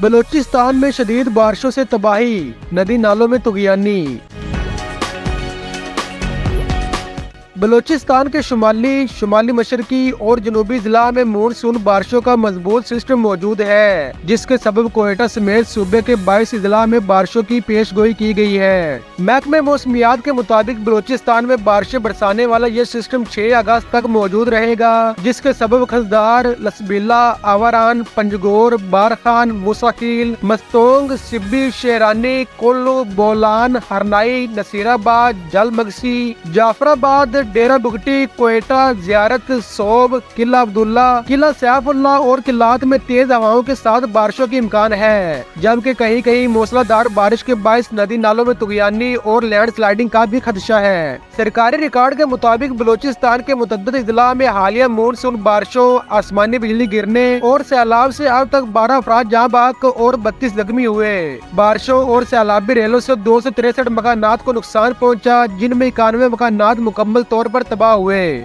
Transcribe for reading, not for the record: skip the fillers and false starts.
بلوچستان میں شدید بارشوں سے تباہی، ندی نالوں میں طغیانی۔ بلوچستان کے شمالی مشرقی اور جنوبی اضلاع میں مونسون بارشوں کا مضبوط سسٹم موجود ہے، جس کے سبب کوئٹہ سمیت صوبے کے 22 اضلاع میں بارشوں کی پیش گوئی کی گئی ہے۔ محکمہ موسمیات کے مطابق بلوچستان میں بارشیں برسانے والا یہ سسٹم 6 اگست تک موجود رہے گا، جس کے سبب خزدار، لسبیلا، آوران، پنجگور، بارخان، موساخیل، مستونگ، سبی، شیرانی، کلو، بولان، ہرنائی، نصیر آباد، جل مگسی، جعفر آباد، ڈیرہ بگٹی، کوئٹہ، زیارت، صوب، قلعہ عبداللہ، قلعہ سیف اللہ اور قلعات میں تیز ہواؤں کے ساتھ بارشوں کی امکان ہے، جبکہ کہیں کہیں موسلا دھار بارش کے باعث ندی نالوں میں طغیانی اور لینڈ سلائیڈنگ کا بھی خدشہ ہے۔ سرکاری ریکارڈ کے مطابق بلوچستان کے متعدد اضلاع میں حالیہ مونسون بارشوں، آسمانی بجلی گرنے اور سیلاب سے اب تک 12 افراد جاں بحق اور 32 زخمی ہوئے۔ بارشوں اور سیلابی ریلوں سے 263 مکانات کو نقصان پہنچا، جن میں 91 مکانات مکمل طور پر تباہ ہوئے۔